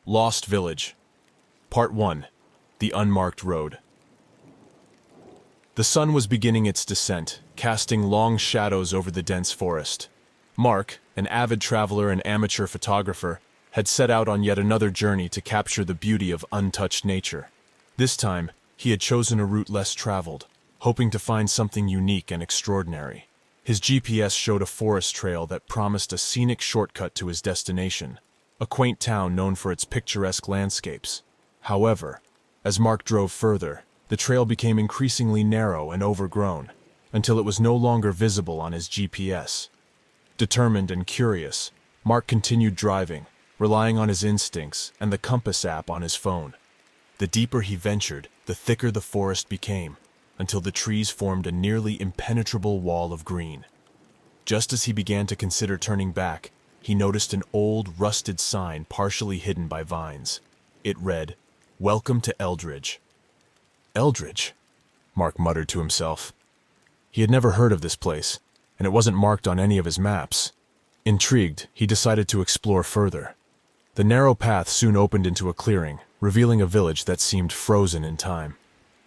Lost Village. Part 1. The Unmarked Road. The sun was beginning its descent, casting long shadows over the dense forest. Mark, an avid traveler and amateur photographer, had set out on yet another journey to capture the beauty of untouched nature. This time, he had chosen a route less traveled, hoping to find something unique and extraordinary. His GPS showed a forest trail that promised a scenic shortcut to his destination, a quaint town known for its picturesque landscapes. However, as Mark drove further, the trail became increasingly narrow and overgrown, until it was no longer visible on his GPS. Determined and curious, Mark continued driving, relying on his instincts and the compass app on his phone. The deeper he ventured, the thicker the forest became, until the trees formed a nearly impenetrable wall of green. Just as he began to consider turning back, he noticed an old, rusted sign partially hidden by vines. It read, "Welcome to Eldridge." Eldridge? Mark muttered to himself. He had never heard of this place, and it wasn't marked on any of his maps. Intrigued, he decided to explore further. The narrow path soon opened into a clearing, revealing a village that seemed frozen in time.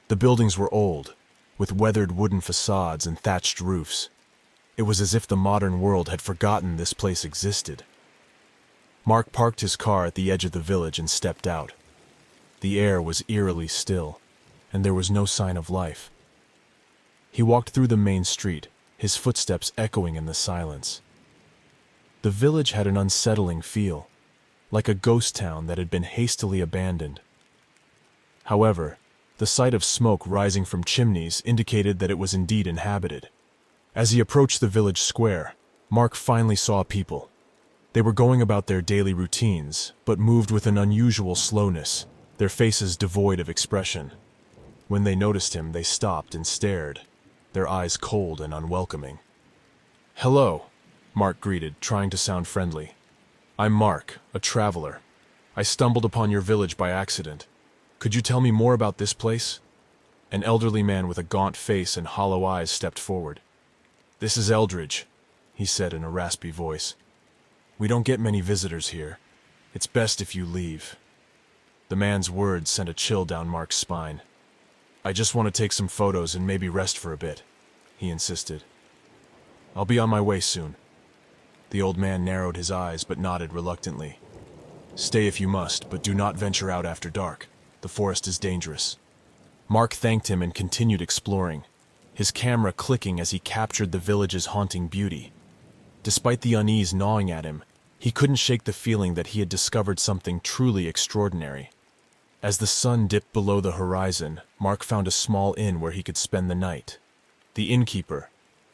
The buildings were old, with weathered wooden facades and thatched roofs. It was as if the modern world had forgotten this place existed. Mark parked his car at the edge of the village and stepped out. The air was eerily still, and there was no sign of life. He walked through the main street, his footsteps echoing in the silence. The village had an unsettling feel, like a ghost town that had been hastily abandoned. However, the sight of smoke rising from chimneys indicated that it was indeed inhabited. As he approached the village square, Mark finally saw people. They were going about their daily routines, but moved with an unusual slowness, their faces devoid of expression. When they noticed him, they stopped and stared, their eyes cold and unwelcoming. "Hello," Mark greeted, trying to sound friendly. "I'm Mark, a traveler. I stumbled upon your village by accident. Could you tell me more about this place?" An elderly man with a gaunt face and hollow eyes stepped forward. "This is Eldridge," he said in a raspy voice. "We don't get many visitors here. It's best if you leave." The man's words sent a chill down Mark's spine. "I just want to take some photos and maybe rest for a bit," he insisted. "I'll be on my way soon." The old man narrowed his eyes but nodded reluctantly. "Stay if you must, but do not venture out after dark. The forest is dangerous." Mark thanked him and continued exploring, his camera clicking as he captured the village's haunting beauty. Despite the unease gnawing at him, he couldn't shake the feeling that he had discovered something truly extraordinary. As the sun dipped below the horizon, Mark found a small inn where he could spend the night. The innkeeper,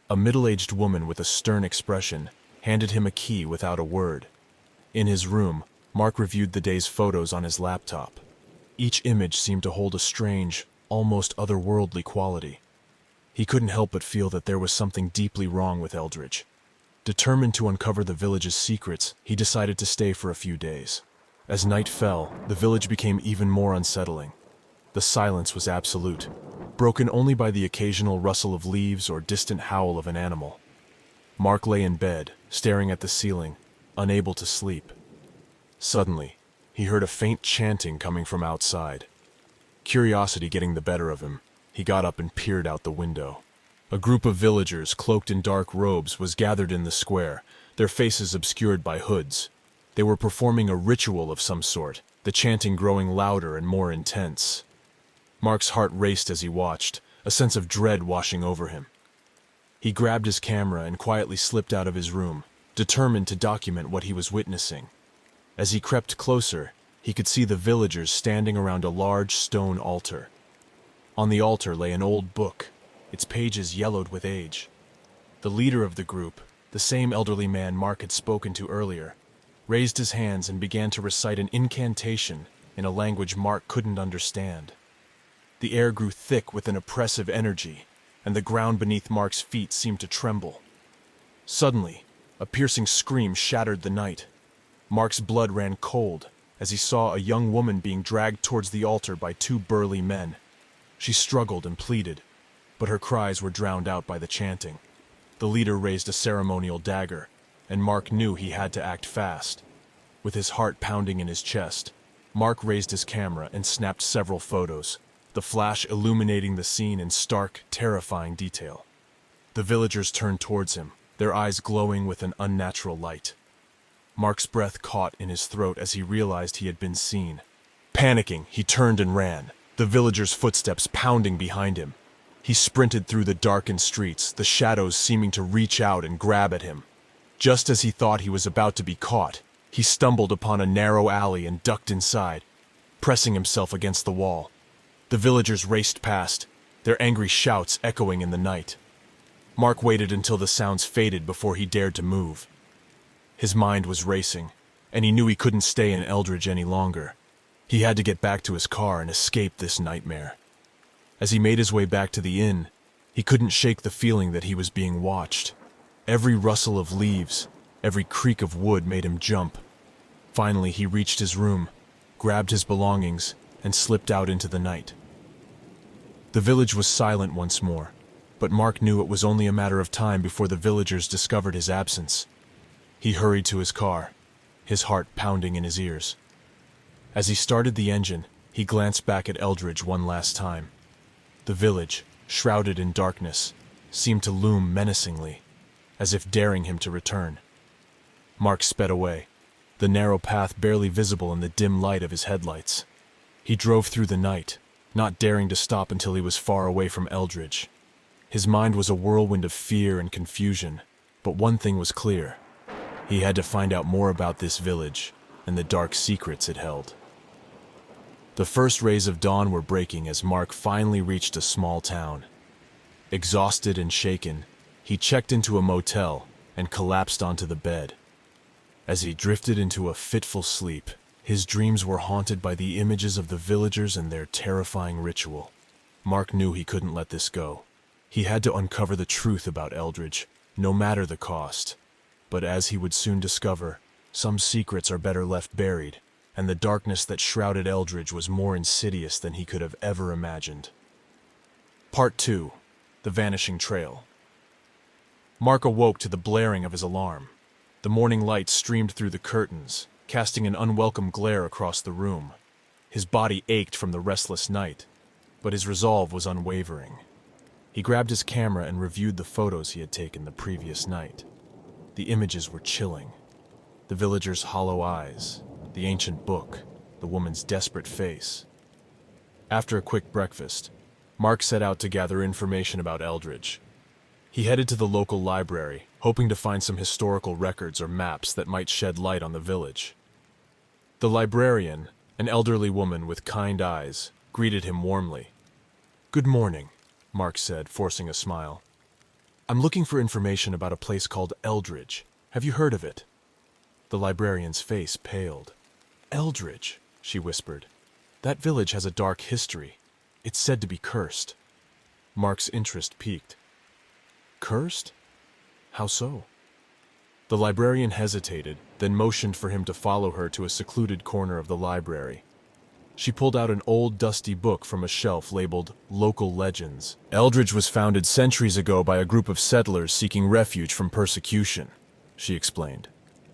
a middle-aged woman with a stern expression, handed him a key without a word. In his room, Mark reviewed the day's photos on his laptop. Each image seemed to hold a strange, almost otherworldly quality. He couldn't help but feel that there was something deeply wrong with Eldridge. Determined to uncover the village's secrets, he decided to stay for a few days. As night fell, the village became even more unsettling. The silence was absolute, broken only by the occasional rustle of leaves or distant howl of an animal. Mark lay in bed, staring at the ceiling, unable to sleep. Suddenly, he heard a faint chanting coming from outside. Curiosity getting the better of him, he got up and peered out the window. A group of villagers, cloaked in dark robes, was gathered in the square, their faces obscured by hoods. They were performing a ritual of some sort, the chanting growing louder and more intense. Mark's heart raced as he watched, a sense of dread washing over him. He grabbed his camera and quietly slipped out of his room, determined to document what he was witnessing. As he crept closer, he could see the villagers standing around a large stone altar. On the altar lay an old book, its pages yellowed with age. The leader of the group, the same elderly man Mark had spoken to earlier, raised his hands and began to recite an incantation in a language Mark couldn't understand. The air grew thick with an oppressive energy, and the ground beneath Mark's feet seemed to tremble. Suddenly, a piercing scream shattered the night. Mark's blood ran cold as he saw a young woman being dragged towards the altar by two burly men. She struggled and pleaded, but her cries were drowned out by the chanting. The leader raised a ceremonial dagger, and Mark knew he had to act fast. With his heart pounding in his chest, Mark raised his camera and snapped several photos, the flash illuminating the scene in stark, terrifying detail. The villagers turned towards him, their eyes glowing with an unnatural light. Mark's breath caught in his throat as he realized he had been seen. Panicking, he turned and ran, the villagers' footsteps pounding behind him. He sprinted through the darkened streets, the shadows seeming to reach out and grab at him. Just as he thought he was about to be caught, he stumbled upon a narrow alley and ducked inside, pressing himself against the wall. The villagers raced past, their angry shouts echoing in the night. Mark waited until the sounds faded before he dared to move. His mind was racing, and he knew he couldn't stay in Eldridge any longer. He had to get back to his car and escape this nightmare. As he made his way back to the inn, he couldn't shake the feeling that he was being watched. Every rustle of leaves, every creak of wood made him jump. Finally, he reached his room, grabbed his belongings, and slipped out into the night. The village was silent once more, but Mark knew it was only a matter of time before the villagers discovered his absence. He hurried to his car, his heart pounding in his ears. As he started the engine, he glanced back at Eldridge one last time. The village, shrouded in darkness, seemed to loom menacingly, as if daring him to return. Mark sped away, the narrow path barely visible in the dim light of his headlights. He drove through the night, not daring to stop until he was far away from Eldridge. His mind was a whirlwind of fear and confusion, but one thing was clear. He had to find out more about this village and the dark secrets it held. The first rays of dawn were breaking as Mark finally reached a small town. Exhausted and shaken, he checked into a motel and collapsed onto the bed. As he drifted into a fitful sleep, his dreams were haunted by the images of the villagers and their terrifying ritual. Mark knew he couldn't let this go. He had to uncover the truth about Eldridge, no matter the cost. But as he would soon discover, some secrets are better left buried, and the darkness that shrouded Eldridge was more insidious than he could have ever imagined. Part 2. The Vanishing Trail. Mark awoke to the blaring of his alarm. The morning light streamed through the curtains, casting an unwelcome glare across the room. His body ached from the restless night, but his resolve was unwavering. He grabbed his camera and reviewed the photos he had taken the previous night. The images were chilling. The villagers' hollow eyes, the ancient book, the woman's desperate face. After a quick breakfast, Mark set out to gather information about Eldridge. He headed to the local library, hoping to find some historical records or maps that might shed light on the village. The librarian, an elderly woman with kind eyes, greeted him warmly. "Good morning," Mark said, forcing a smile. "I'm looking for information about a place called Eldridge. Have you heard of it?" The librarian's face paled. "Eldridge," she whispered. "That village has a dark history. It's said to be cursed." Mark's interest piqued. "Cursed? How so?" The librarian hesitated, then motioned for him to follow her to a secluded corner of the library. She pulled out an old, dusty book from a shelf labeled Local Legends. "Eldridge was founded centuries ago by a group of settlers seeking refuge from persecution," she explained.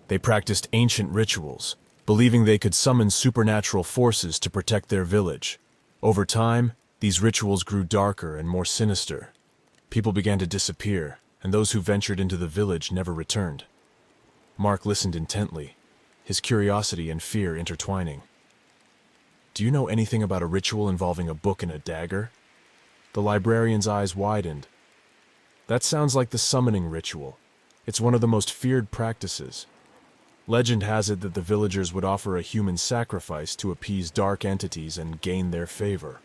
"They practiced ancient rituals, believing they could summon supernatural forces to protect their village. Over time, these rituals grew darker and more sinister. People began to disappear, and those who ventured into the village never returned." Mark listened intently, his curiosity and fear intertwining. "Do you know anything about a ritual involving a book and a dagger?" The librarian's eyes widened. "That sounds like the summoning ritual. It's one of the most feared practices. Legend has it that the villagers would offer a human sacrifice to appease dark entities and gain their favor."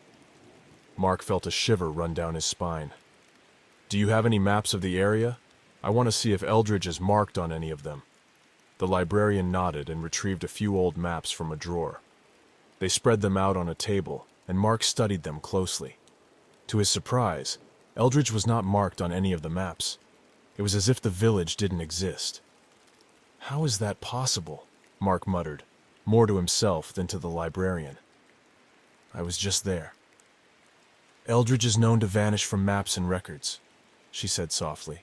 Mark felt a shiver run down his spine. "Do you have any maps of the area? I want to see if Eldridge is marked on any of them." The librarian nodded and retrieved a few old maps from a drawer. They spread them out on a table, and Mark studied them closely. To his surprise, Eldridge was not marked on any of the maps. It was as if the village didn't exist. "How is that possible?" Mark muttered, more to himself than to the librarian. "I was just there." "Eldridge is known to vanish from maps and records," she said softly.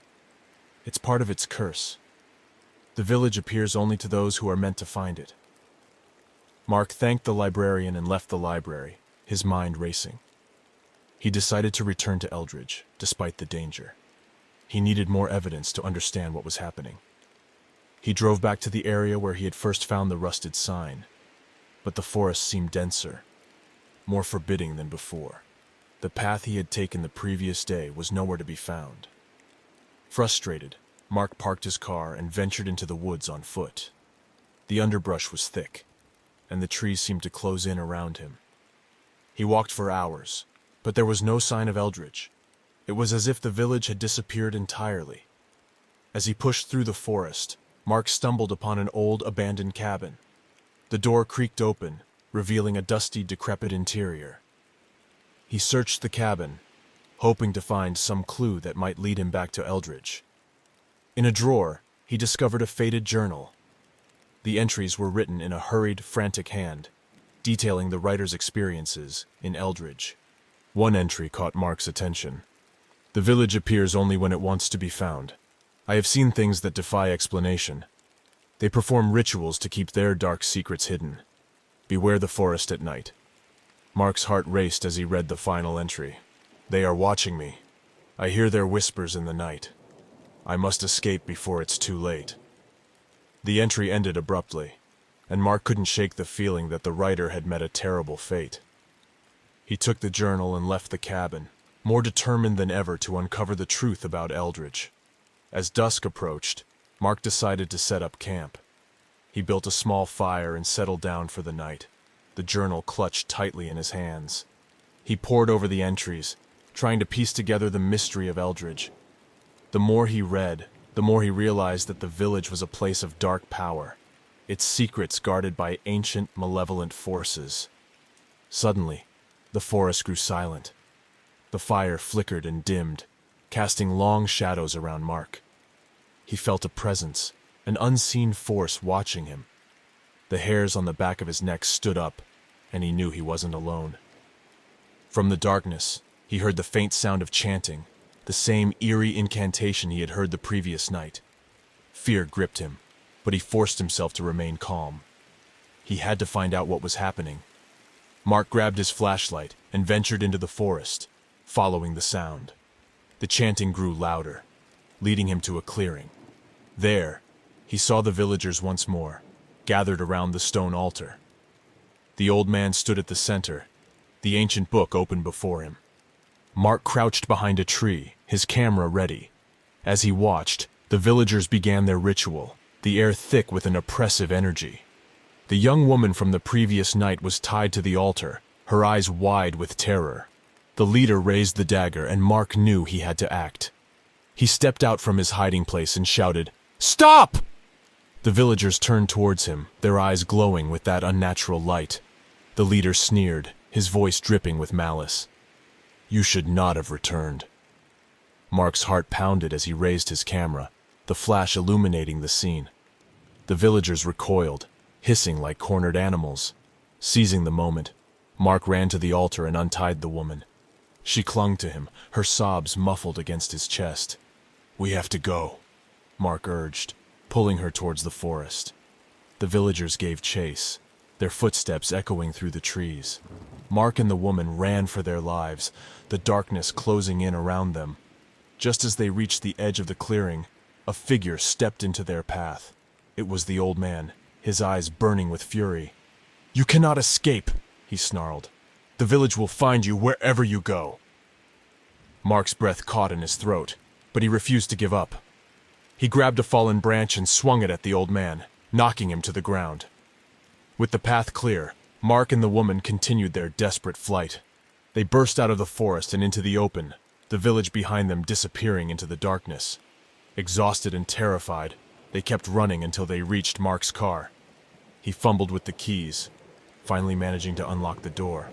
"It's part of its curse. The village appears only to those who are meant to find it." Mark thanked the librarian and left the library, his mind racing. He decided to return to Eldridge, despite the danger. He needed more evidence to understand what was happening. He drove back to the area where he had first found the rusted sign, but the forest seemed denser, more forbidding than before. The path he had taken the previous day was nowhere to be found. Frustrated, Mark parked his car and ventured into the woods on foot. The underbrush was thick, and the trees seemed to close in around him. He walked for hours, but there was no sign of Eldridge. It was as if the village had disappeared entirely. As he pushed through the forest, Mark stumbled upon an old, abandoned cabin. The door creaked open, revealing a dusty, decrepit interior. He searched the cabin, hoping to find some clue that might lead him back to Eldridge. In a drawer, he discovered a faded journal. The entries were written in a hurried, frantic hand, detailing the writer's experiences in Eldridge. One entry caught Mark's attention. The village appears only when it wants to be found. I have seen things that defy explanation. They perform rituals to keep their dark secrets hidden. Beware the forest at night. Mark's heart raced as he read the final entry. They are watching me. I hear their whispers in the night. I must escape before it's too late. The entry ended abruptly, and Mark couldn't shake the feeling that the writer had met a terrible fate. He took the journal and left the cabin, more determined than ever to uncover the truth about Eldridge. As dusk approached, Mark decided to set up camp. He built a small fire and settled down for the night, the journal clutched tightly in his hands. He pored over the entries, trying to piece together the mystery of Eldridge. The more he read, the more he realized that the village was a place of dark power, its secrets guarded by ancient, malevolent forces. Suddenly, the forest grew silent. The fire flickered and dimmed, casting long shadows around Mark. He felt a presence, an unseen force watching him. The hairs on the back of his neck stood up, and he knew he wasn't alone. From the darkness, he heard the faint sound of chanting, the same eerie incantation he had heard the previous night. Fear gripped him, but he forced himself to remain calm. He had to find out what was happening. Mark grabbed his flashlight and ventured into the forest, following the sound. The chanting grew louder, leading him to a clearing. There, he saw the villagers once more, gathered around the stone altar. The old man stood at the center, the ancient book open before him. Mark crouched behind a tree, his camera ready. As he watched, the villagers began their ritual, the air thick with an oppressive energy. The young woman from the previous night was tied to the altar, her eyes wide with terror. The leader raised the dagger, and Mark knew he had to act. He stepped out from his hiding place and shouted, "Stop!" The villagers turned towards him, their eyes glowing with that unnatural light. The leader sneered, his voice dripping with malice. "You should not have returned." Mark's heart pounded as he raised his camera, the flash illuminating the scene. The villagers recoiled, hissing like cornered animals. Seizing the moment, Mark ran to the altar and untied the woman. She clung to him, her sobs muffled against his chest. "We have to go," Mark urged, pulling her towards the forest. The villagers gave chase, their footsteps echoing through the trees. Mark and the woman ran for their lives, the darkness closing in around them. Just as they reached the edge of the clearing, a figure stepped into their path. It was the old man, his eyes burning with fury. "You cannot escape," he snarled. "The village will find you wherever you go." Mark's breath caught in his throat, but he refused to give up. He grabbed a fallen branch and swung it at the old man, knocking him to the ground. With the path clear, Mark and the woman continued their desperate flight. They burst out of the forest and into the open, the village behind them disappearing into the darkness. Exhausted and terrified, they kept running until they reached Mark's car. He fumbled with the keys, finally managing to unlock the door.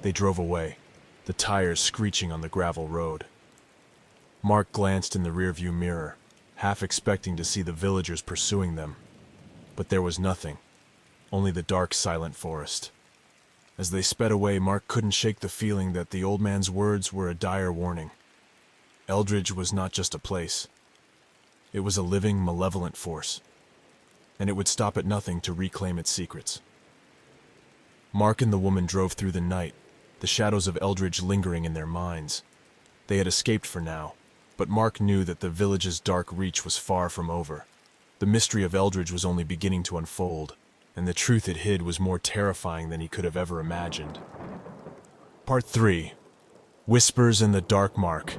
They drove away, the tires screeching on the gravel road. Mark glanced in the rearview mirror, half expecting to see the villagers pursuing them. But there was nothing, only the dark, silent forest. As they sped away, Mark couldn't shake the feeling that the old man's words were a dire warning. Eldridge was not just a place. It was a living, malevolent force, and it would stop at nothing to reclaim its secrets. Mark and the woman drove through the night, the shadows of Eldridge lingering in their minds. They had escaped for now, but Mark knew that the village's dark reach was far from over. The mystery of Eldridge was only beginning to unfold, and the truth it hid was more terrifying than he could have ever imagined. Part 3. Whispers in the dark. Mark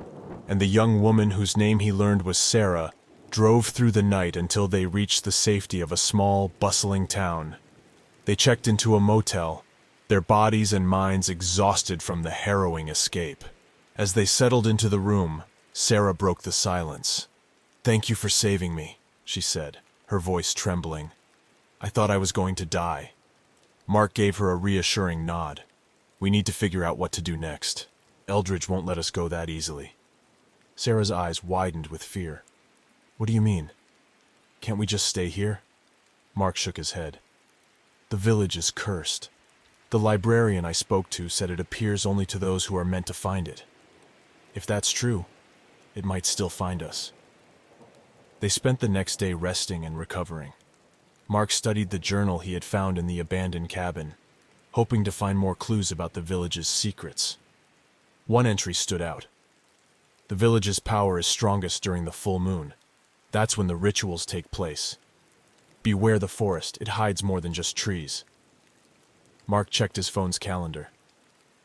and the young woman whose name he learned was Sarah drove through the night until they reached the safety of a small, bustling town. They checked into a motel, their bodies and minds exhausted from the harrowing escape. As they settled into the room, Sarah broke the silence. "Thank you for saving me," she said, her voice trembling. "I thought I was going to die." Mark gave her a reassuring nod. "We need to figure out what to do next. Eldridge won't let us go that easily." Sarah's eyes widened with fear. "What do you mean? Can't we just stay here?" Mark shook his head. "The village is cursed. The librarian I spoke to said it appears only to those who are meant to find it. If that's true, it might still find us." They spent the next day resting and recovering. Mark studied the journal he had found in the abandoned cabin, hoping to find more clues about the village's secrets. One entry stood out. "The village's power is strongest during the full moon. That's when the rituals take place. Beware the forest, it hides more than just trees." Mark checked his phone's calendar.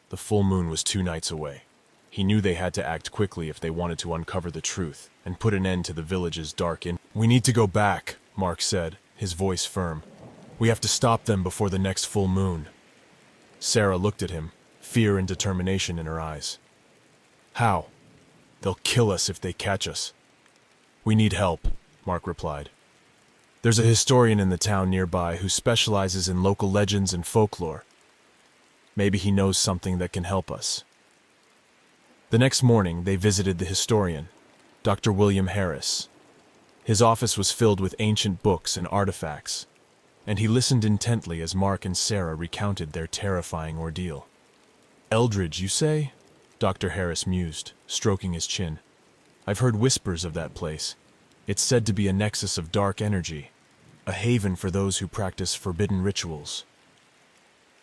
The full moon was 2 nights away. He knew they had to act quickly if they wanted to uncover the truth and put an end to the village's dark "We need to go back," Mark said, his voice firm. "We have to stop them before the next full moon." Sarah looked at him, fear and determination in her eyes. "How?" "They'll kill us if they catch us." "We need help," Mark replied. "There's a historian in the town nearby who specializes in local legends and folklore. Maybe he knows something that can help us." The next morning, they visited the historian, Dr. William Harris. His office was filled with ancient books and artifacts, and he listened intently as Mark and Sarah recounted their terrifying ordeal. "Eldridge, you say?" Dr. Harris mused, stroking his chin. "I've heard whispers of that place. It's said to be a nexus of dark energy, a haven for those who practice forbidden rituals."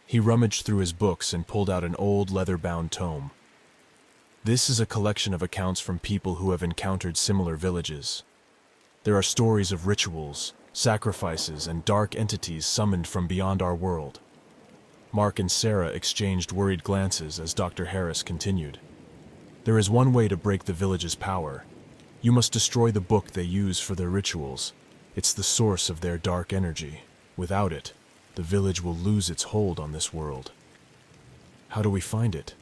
He rummaged through his books and pulled out an old leather-bound tome. "This is a collection of accounts from people who have encountered similar villages. There are stories of rituals, sacrifices, and dark entities summoned from beyond our world." Mark and Sarah exchanged worried glances as Dr. Harris continued. "There is one way to break the village's power. You must destroy the book they use for their rituals. It's the source of their dark energy. Without it, the village will lose its hold on this world." "How do we find it?"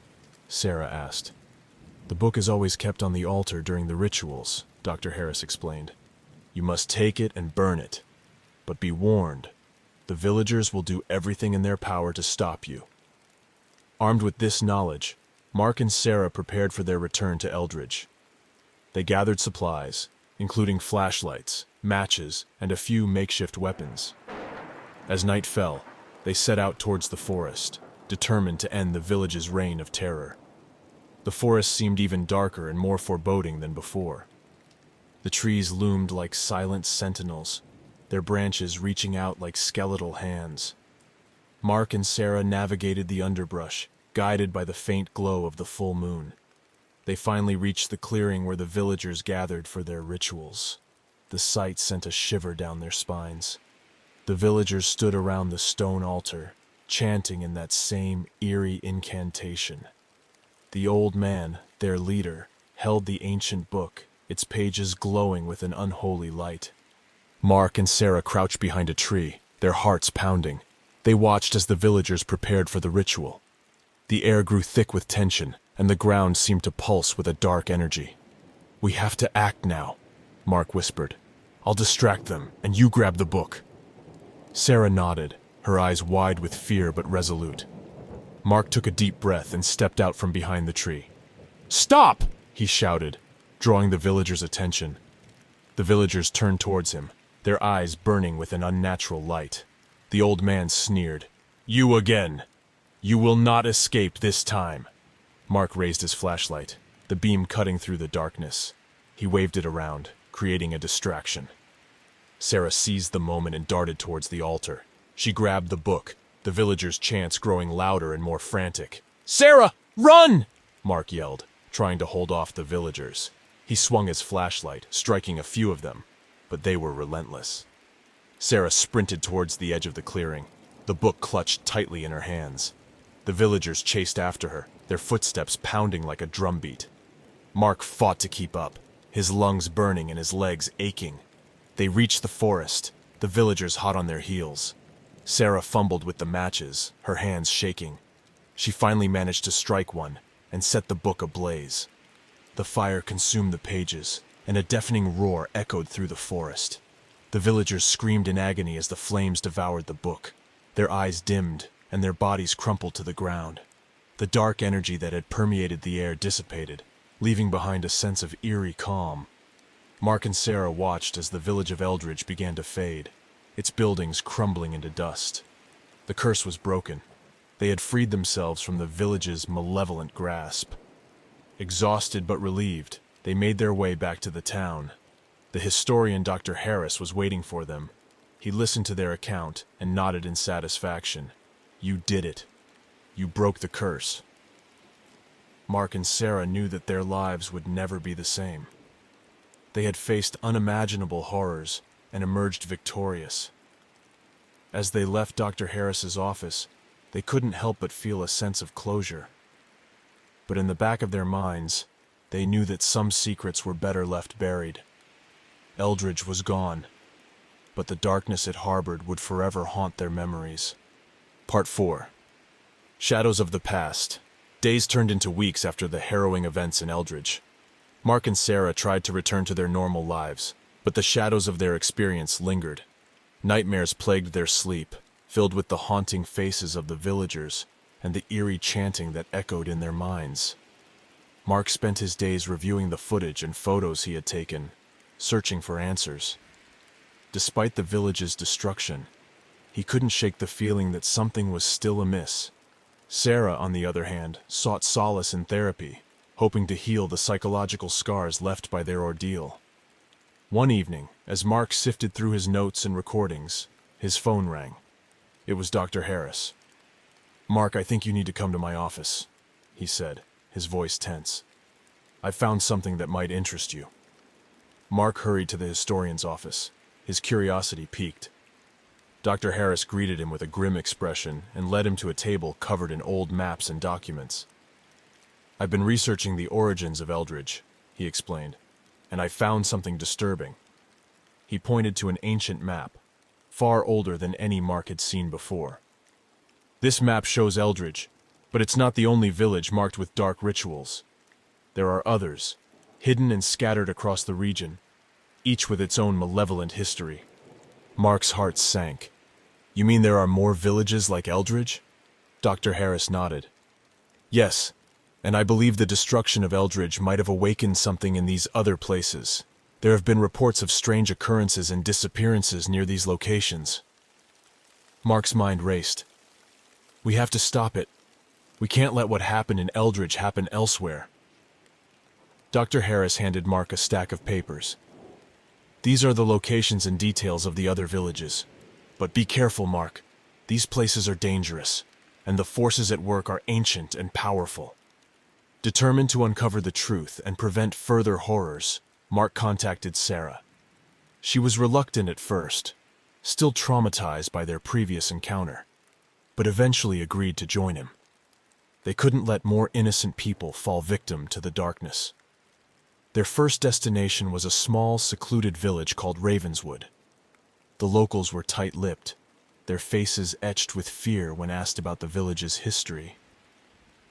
Sarah asked. "The book is always kept on the altar during the rituals," Dr. Harris explained. "You must take it and burn it. But be warned, the villagers will do everything in their power to stop you." Armed with this knowledge, Mark and Sarah prepared for their return to Eldridge. They gathered supplies, including flashlights, matches, and a few makeshift weapons. As night fell, they set out towards the forest, determined to end the village's reign of terror. The forest seemed even darker and more foreboding than before. The trees loomed like silent sentinels, their branches reaching out like skeletal hands. Mark and Sarah navigated the underbrush, guided by the faint glow of the full moon. They finally reached the clearing where the villagers gathered for their rituals. The sight sent a shiver down their spines. The villagers stood around the stone altar, chanting in that same eerie incantation. The old man, their leader, held the ancient book, its pages glowing with an unholy light. Mark and Sarah crouched behind a tree, their hearts pounding. They watched as the villagers prepared for the ritual. The air grew thick with tension, and the ground seemed to pulse with a dark energy. "We have to act now," Mark whispered. "I'll distract them, and you grab the book." Sarah nodded, her eyes wide with fear but resolute. Mark took a deep breath and stepped out from behind the tree. "Stop!" he shouted, drawing the villagers' attention. The villagers turned towards him, their eyes burning with an unnatural light. The old man sneered. "You again! You will not escape this time." Mark raised his flashlight, the beam cutting through the darkness. He waved it around, creating a distraction. Sarah seized the moment and darted towards the altar. She grabbed the book, the villagers' chants growing louder and more frantic. "Sarah, run!" Mark yelled, trying to hold off the villagers. He swung his flashlight, striking a few of them, but they were relentless. Sarah sprinted towards the edge of the clearing, the book clutched tightly in her hands. The villagers chased after her, their footsteps pounding like a drumbeat. Mark fought to keep up, his lungs burning and his legs aching. They reached the forest, the villagers hot on their heels. Sarah fumbled with the matches, her hands shaking. She finally managed to strike one and set the book ablaze. The fire consumed the pages, and a deafening roar echoed through the forest. The villagers screamed in agony as the flames devoured the book. Their eyes dimmed, and their bodies crumpled to the ground. The dark energy that had permeated the air dissipated, leaving behind a sense of eerie calm. Mark and Sarah watched as the village of Eldridge began to fade, its buildings crumbling into dust. The curse was broken. They had freed themselves from the village's malevolent grasp. Exhausted but relieved, they made their way back to the town. The historian Dr. Harris was waiting for them. He listened to their account and nodded in satisfaction. "You did it. You broke the curse." Mark and Sarah knew that their lives would never be the same. They had faced unimaginable horrors and emerged victorious. As they left Dr. Harris's office, they couldn't help but feel a sense of closure. But in the back of their minds, they knew that some secrets were better left buried. Eldridge was gone, but the darkness it harbored would forever haunt their memories. Part 4. Shadows of the Past. Days turned into weeks after the harrowing events in Eldridge. Mark and Sarah tried to return to their normal lives, but the shadows of their experience lingered. Nightmares plagued their sleep, filled with the haunting faces of the villagers and the eerie chanting that echoed in their minds. Mark spent his days reviewing the footage and photos he had taken, searching for answers. Despite the village's destruction, he couldn't shake the feeling that something was still amiss. Sarah, on the other hand, sought solace in therapy, hoping to heal the psychological scars left by their ordeal. One evening, as Mark sifted through his notes and recordings, his phone rang. It was Dr. Harris. "Mark, I think you need to come to my office," he said, his voice tense. "I've found something that might interest you." Mark hurried to the historian's office, his curiosity piqued. Dr. Harris greeted him with a grim expression and led him to a table covered in old maps and documents. "I've been researching the origins of Eldridge," he explained, "and I found something disturbing." He pointed to an ancient map, far older than any Mark had seen before. "This map shows Eldridge, but it's not the only village marked with dark rituals. There are others, hidden and scattered across the region, each with its own malevolent history." Mark's heart sank. "You mean there are more villages like Eldridge?" Dr. Harris nodded. "Yes, and I believe the destruction of Eldridge might have awakened something in these other places. There have been reports of strange occurrences and disappearances near these locations." Mark's mind raced. "We have to stop it. We can't let what happened in Eldridge happen elsewhere." Dr. Harris handed Mark a stack of papers. "These are the locations and details of the other villages. But be careful, Mark. These places are dangerous, and the forces at work are ancient and powerful." Determined to uncover the truth and prevent further horrors, Mark contacted Sarah. She was reluctant at first, still traumatized by their previous encounter, but eventually agreed to join him. They couldn't let more innocent people fall victim to the darkness. Their first destination was a small, secluded village called Ravenswood. The locals were tight-lipped, their faces etched with fear when asked about the village's history.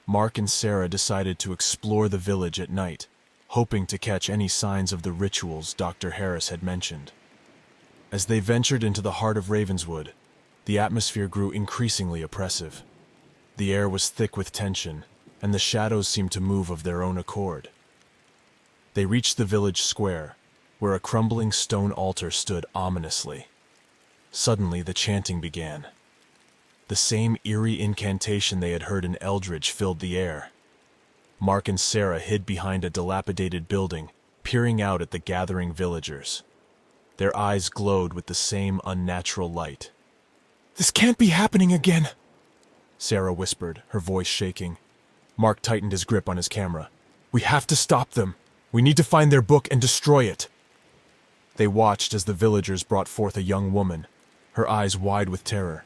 Mark and Sarah decided to explore the village at night, hoping to catch any signs of the rituals Dr. Harris had mentioned. As they ventured into the heart of Ravenswood, the atmosphere grew increasingly oppressive. The air was thick with tension, and the shadows seemed to move of their own accord. They reached the village square, where a crumbling stone altar stood ominously. Suddenly, the chanting began. The same eerie incantation they had heard in Eldridge filled the air. Mark and Sarah hid behind a dilapidated building, peering out at the gathering villagers. Their eyes glowed with the same unnatural light. "This can't be happening again," Sarah whispered, her voice shaking. Mark tightened his grip on his camera. "We have to stop them. We need to find their book and destroy it." They watched as the villagers brought forth a young woman, her eyes wide with terror.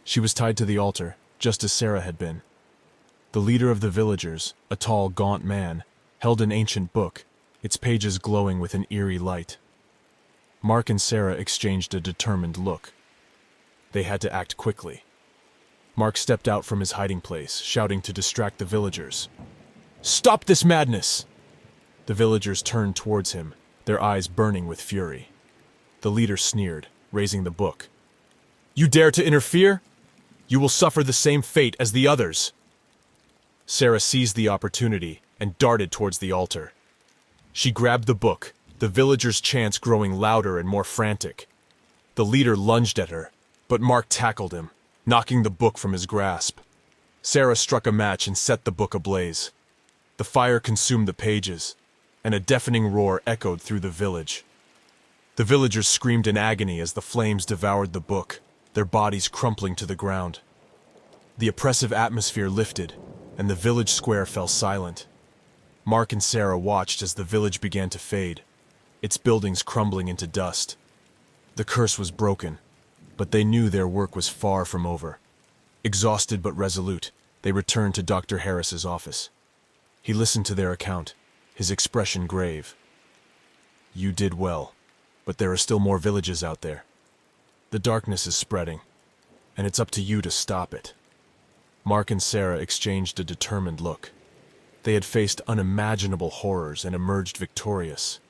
She was tied to the altar, just as Sarah had been. The leader of the villagers, a tall, gaunt man, held an ancient book, its pages glowing with an eerie light. Mark and Sarah exchanged a determined look. They had to act quickly. Mark stepped out from his hiding place, shouting to distract the villagers. "Stop this madness!" The villagers turned towards him, their eyes burning with fury. The leader sneered, raising the book. "You dare to interfere? You will suffer the same fate as the others." Sarah seized the opportunity and darted towards the altar. She grabbed the book, the villagers' chants growing louder and more frantic. The leader lunged at her, but Mark tackled him, knocking the book from his grasp. Sarah struck a match and set the book ablaze. The fire consumed the pages, and a deafening roar echoed through the village. The villagers screamed in agony as the flames devoured the book, their bodies crumpling to the ground. The oppressive atmosphere lifted, and the village square fell silent. Mark and Sarah watched as the village began to fade, its buildings crumbling into dust. The curse was broken, but they knew their work was far from over. Exhausted but resolute, they returned to Dr. Harris's office. He listened to their account, his expression grave. "You did well, but there are still more villages out there. The darkness is spreading, and it's up to you to stop it." Mark and Sarah exchanged a determined look. They had faced unimaginable horrors and emerged victorious,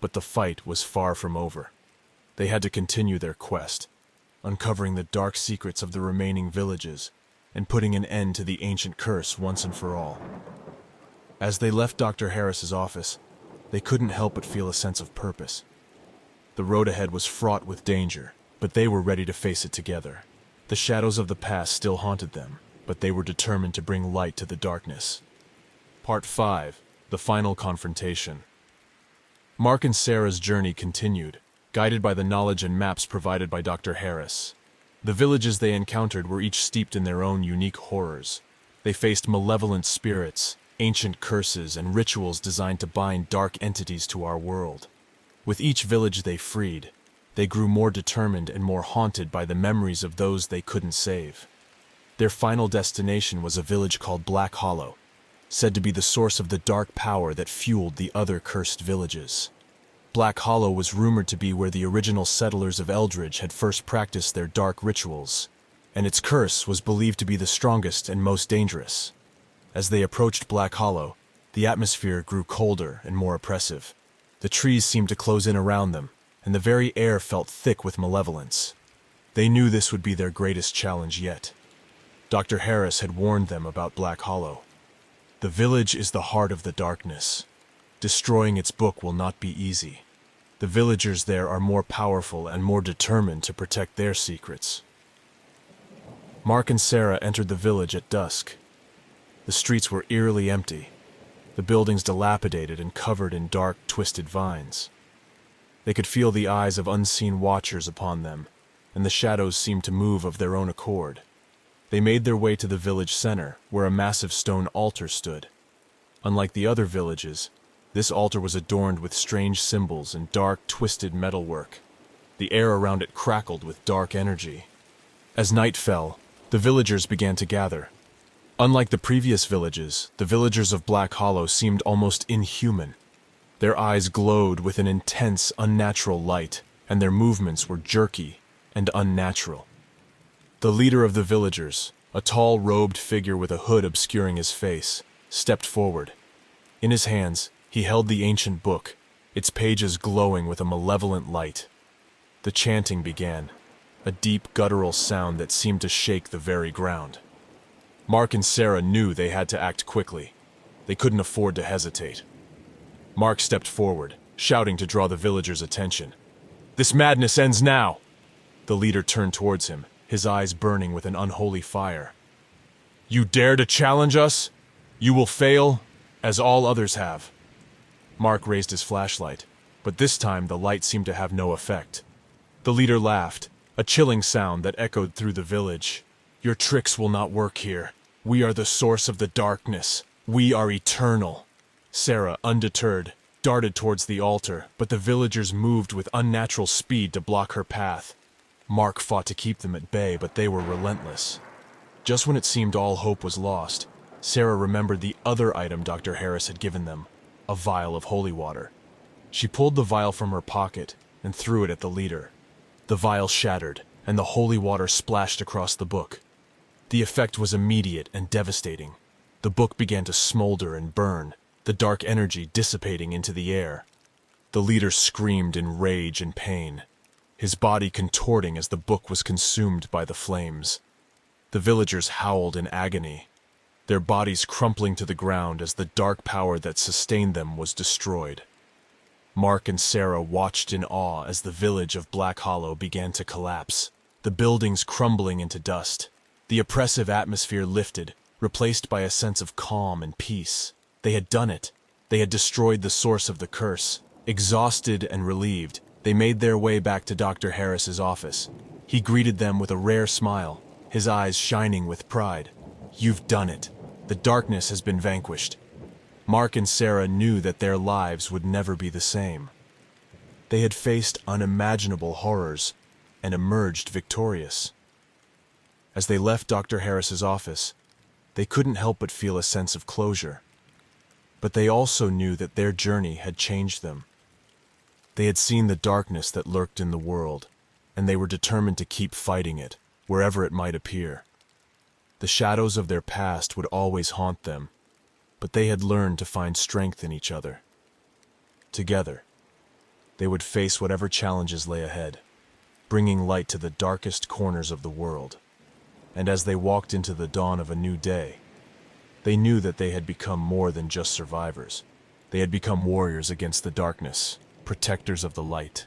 but the fight was far from over. They had to continue their quest, uncovering the dark secrets of the remaining villages and putting an end to the ancient curse once and for all. As they left Dr. Harris's office, they couldn't help but feel a sense of purpose. The road ahead was fraught with danger, but they were ready to face it together. The shadows of the past still haunted them, but they were determined to bring light to the darkness. Part 5. The Final Confrontation. Mark and Sarah's journey continued, guided by the knowledge and maps provided by Dr. Harris. The villages they encountered were each steeped in their own unique horrors. They faced malevolent spirits, ancient curses, and rituals designed to bind dark entities to our world. With each village they freed, they grew more determined and more haunted by the memories of those they couldn't save. Their final destination was a village called Black Hollow, said to be the source of the dark power that fueled the other cursed villages. Black Hollow was rumored to be where the original settlers of Eldridge had first practiced their dark rituals, and its curse was believed to be the strongest and most dangerous. As they approached Black Hollow, the atmosphere grew colder and more oppressive. The trees seemed to close in around them, and the very air felt thick with malevolence. They knew this would be their greatest challenge yet. Dr. Harris had warned them about Black Hollow. The village is the heart of the darkness. Destroying its book will not be easy. The villagers there are more powerful and more determined to protect their secrets. Mark and Sarah entered the village at dusk. The streets were eerily empty, the buildings dilapidated and covered in dark, twisted vines. They could feel the eyes of unseen watchers upon them, and the shadows seemed to move of their own accord. They made their way to the village center, where a massive stone altar stood. Unlike the other villages, this altar was adorned with strange symbols and dark, twisted metalwork. The air around it crackled with dark energy. As night fell, the villagers began to gather. Unlike the previous villages, the villagers of Black Hollow seemed almost inhuman. Their eyes glowed with an intense, unnatural light, and their movements were jerky and unnatural. The leader of the villagers, a tall, robed figure with a hood obscuring his face, stepped forward. In his hands, he held the ancient book, its pages glowing with a malevolent light. The chanting began, a deep, guttural sound that seemed to shake the very ground. Mark and Sarah knew they had to act quickly. They couldn't afford to hesitate. Mark stepped forward, shouting to draw the villagers' attention. "This madness ends now!" The leader turned towards him, his eyes burning with an unholy fire. "You dare to challenge us? You will fail, as all others have." Mark raised his flashlight, but this time the light seemed to have no effect. The leader laughed, a chilling sound that echoed through the village. Your tricks will not work here. We are the source of the darkness. We are eternal. Sarah, undeterred, darted towards the altar, but the villagers moved with unnatural speed to block her path. Mark fought to keep them at bay, but they were relentless. Just when it seemed all hope was lost, Sarah remembered the other item Dr. Harris had given them, a vial of holy water. She pulled the vial from her pocket and threw it at the leader. The vial shattered, and the holy water splashed across the book. The effect was immediate and devastating. The book began to smolder and burn, the dark energy dissipating into the air. The leader screamed in rage and pain, his body contorting as the book was consumed by the flames. The villagers howled in agony, their bodies crumpling to the ground as the dark power that sustained them was destroyed. Mark and Sarah watched in awe as the village of Black Hollow began to collapse, the buildings crumbling into dust. The oppressive atmosphere lifted, replaced by a sense of calm and peace. They had done it. They had destroyed the source of the curse. Exhausted and relieved, they made their way back to Dr. Harris's office. He greeted them with a rare smile, his eyes shining with pride. "You've done it. The darkness has been vanquished." Mark and Sarah knew that their lives would never be the same. They had faced unimaginable horrors and emerged victorious. As they left Dr. Harris's office, they couldn't help but feel a sense of closure. But they also knew that their journey had changed them. They had seen the darkness that lurked in the world, and they were determined to keep fighting it, wherever it might appear. The shadows of their past would always haunt them, but they had learned to find strength in each other. Together, they would face whatever challenges lay ahead, bringing light to the darkest corners of the world. And as they walked into the dawn of a new day, they knew that they had become more than just survivors. They had become warriors against the darkness, protectors of the light.